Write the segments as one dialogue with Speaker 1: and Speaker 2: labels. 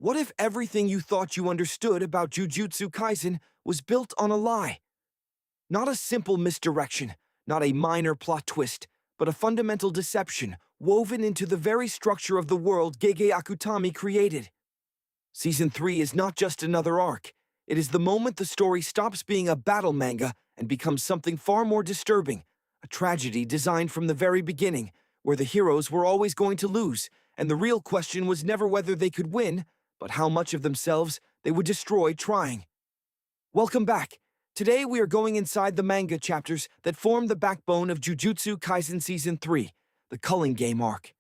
Speaker 1: What if everything you thought you understood about Jujutsu Kaisen was built on a lie? Not a simple misdirection, not a minor plot twist, but a fundamental deception woven into the very structure of the world Gege Akutami created. Season 3 is not just another arc. It is the moment the story stops being a battle manga and becomes something far more disturbing, a tragedy designed from the very beginning, where the heroes were always going to lose, and the real question was never whether they could win, but how much of themselves they would destroy trying. Welcome back. Today we are going inside the manga chapters that form the backbone of Jujutsu Kaisen Season 3, the Culling Game arc.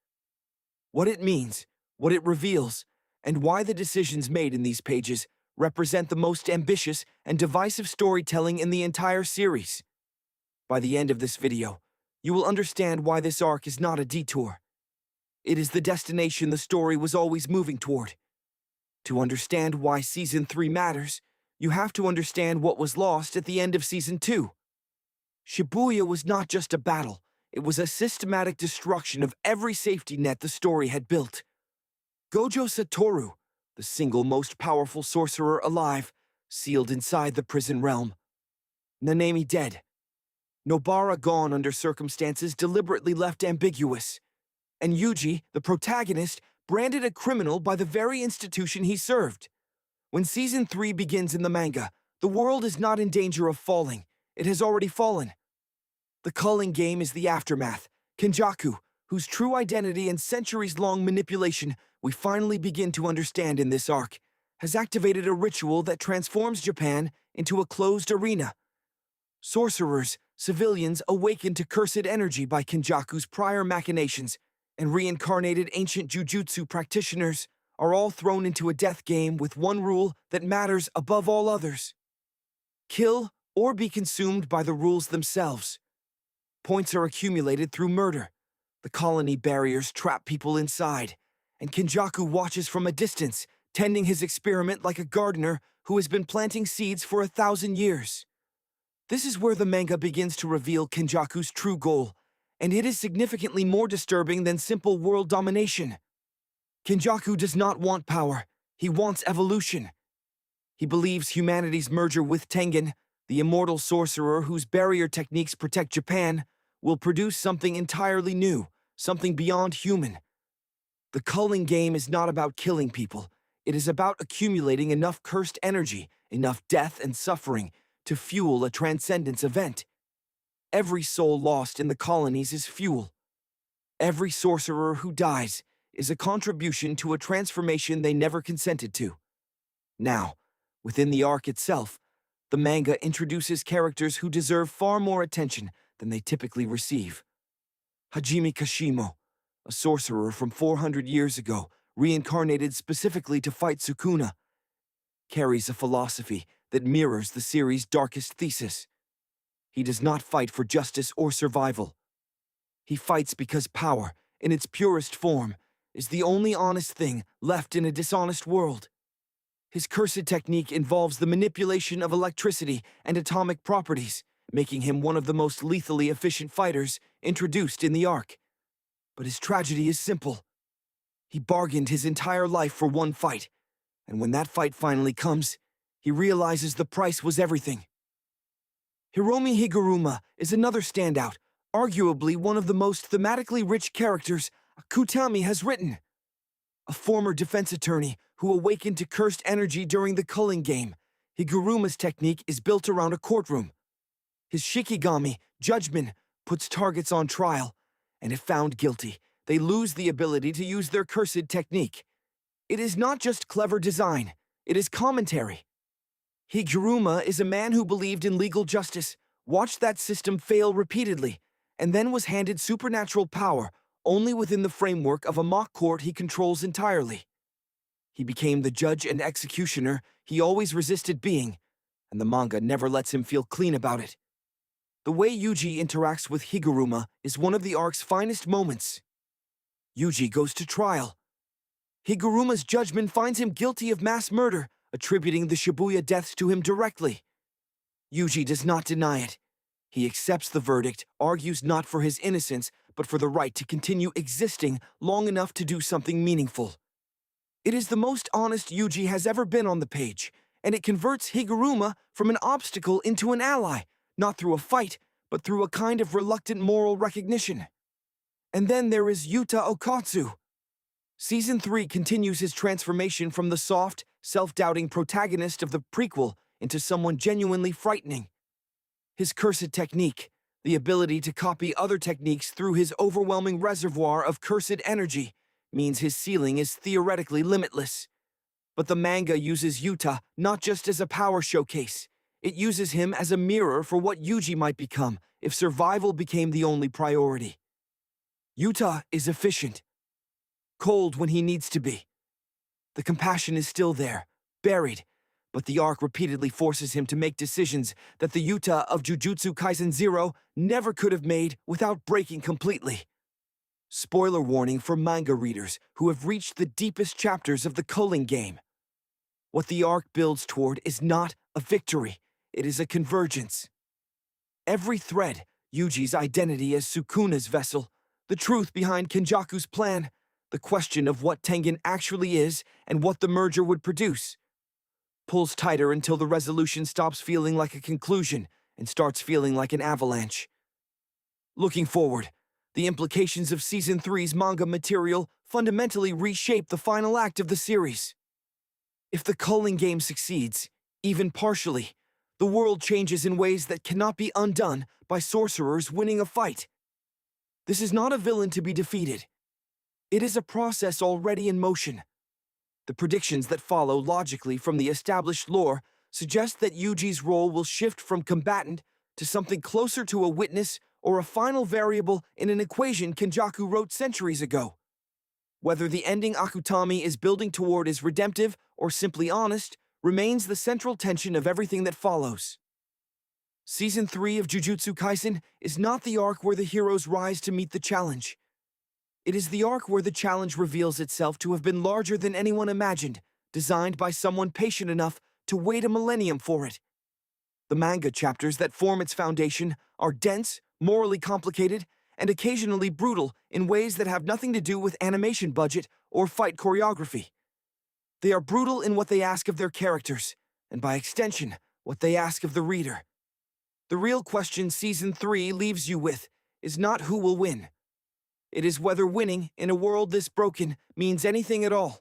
Speaker 1: What it means, what it reveals, and why the decisions made in these pages represent the most ambitious and divisive storytelling in the entire series. By the end of this video, you will understand why this arc is not a detour. It is the destination the story was always moving toward. To understand why Season 3 matters, you have to understand what was lost at the end of Season 2. Shibuya was not just a battle, it was a systematic destruction of every safety net the story had built. Gojo Satoru, the single most powerful sorcerer alive, sealed inside the prison realm. Nanami dead. Nobara gone under circumstances deliberately left ambiguous. And Yuji, the protagonist, branded a criminal by the very institution he served. When Season 3 begins in the manga, the world is not in danger of falling. It has already fallen. The Culling Game is the aftermath. Kenjaku, whose true identity and centuries-long manipulation we finally begin to understand in this arc, has activated a ritual that transforms Japan into a closed arena. Sorcerers, civilians awakened to cursed energy by Kenjaku's prior machinations, and reincarnated ancient jujutsu practitioners are all thrown into a death game with one rule that matters above all others: kill or be consumed by the rules themselves. Points are accumulated through murder. The colony barriers trap people inside, and Kenjaku watches from a distance, tending his experiment like a gardener who has been planting seeds for 1,000 years. This is where the manga begins to reveal Kenjaku's true goal, and it is significantly more disturbing than simple world domination. Kenjaku does not want power, he wants evolution. He believes humanity's merger with Tengen, the immortal sorcerer whose barrier techniques protect Japan, will produce something entirely new, something beyond human. The Culling Game is not about killing people, it is about accumulating enough cursed energy, enough death and suffering, to fuel a transcendence event. Every soul lost in the colonies is fuel. Every sorcerer who dies is a contribution to a transformation they never consented to. Now, within the arc itself, the manga introduces characters who deserve far more attention than they typically receive. Hajime Kashimo, a sorcerer from 400 years ago, reincarnated specifically to fight Sukuna, carries a philosophy that mirrors the series' darkest thesis. He does not fight for justice or survival. He fights because power, in its purest form, is the only honest thing left in a dishonest world. His cursed technique involves the manipulation of electricity and atomic properties, making him one of the most lethally efficient fighters introduced in the arc. But his tragedy is simple. He bargained his entire life for one fight, and when that fight finally comes, he realizes the price was everything. Hiromi Higuruma is another standout, arguably one of the most thematically rich characters Akutami has written. A former defense attorney who awakened to cursed energy during the Culling Game, Higuruma's technique is built around a courtroom. His Shikigami, judgment, puts targets on trial, and if found guilty, they lose the ability to use their cursed technique. It is not just clever design, it is commentary. Higuruma is a man who believed in legal justice, watched that system fail repeatedly, and then was handed supernatural power only within the framework of a mock court he controls entirely. He became the judge and executioner he always resisted being, and the manga never lets him feel clean about it. The way Yuji interacts with Higuruma is one of the arc's finest moments. Yuji goes to trial. Higuruma's judgment finds him guilty of mass murder, attributing the Shibuya deaths to him directly. Yuji does not deny it. He accepts the verdict, argues not for his innocence, but for the right to continue existing long enough to do something meaningful. It is the most honest Yuji has ever been on the page, and it converts Higuruma from an obstacle into an ally, not through a fight, but through a kind of reluctant moral recognition. And then there is Yuta Okatsu. Season 3 continues his transformation from the soft, self-doubting protagonist of the prequel into someone genuinely frightening. His cursed technique, the ability to copy other techniques through his overwhelming reservoir of cursed energy, means his ceiling is theoretically limitless. But the manga uses Yuta not just as a power showcase. It uses him as a mirror for what Yuji might become if survival became the only priority. Yuta is efficient, cold when he needs to be. The compassion is still there, buried, but the arc repeatedly forces him to make decisions that the Yuta of Jujutsu Kaisen 0 never could have made without breaking completely. Spoiler warning for manga readers who have reached the deepest chapters of the culling game. What the arc builds toward is not a victory, it is a convergence. Every thread, Yuji's identity as Sukuna's vessel, the truth behind Kenjaku's plan, the question of what Tengen actually is and what the merger would produce, pulls tighter until the resolution stops feeling like a conclusion and starts feeling like an avalanche. Looking forward, the implications of Season 3's manga material fundamentally reshape the final act of the series. If the culling game succeeds, even partially, the world changes in ways that cannot be undone by sorcerers winning a fight. This is not a villain to be defeated. It is a process already in motion. The predictions that follow logically from the established lore suggest that Yuji's role will shift from combatant to something closer to a witness or a final variable in an equation Kenjaku wrote centuries ago. Whether the ending Akutami is building toward is redemptive or simply honest remains the central tension of everything that follows. Season 3 of Jujutsu Kaisen is not the arc where the heroes rise to meet the challenge. It is the arc where the challenge reveals itself to have been larger than anyone imagined, designed by someone patient enough to wait a millennium for it. The manga chapters that form its foundation are dense, morally complicated, and occasionally brutal in ways that have nothing to do with animation budget or fight choreography. They are brutal in what they ask of their characters, and by extension, what they ask of the reader. The real question Season 3 leaves you with is not who will win. It is whether winning in a world this broken means anything at all.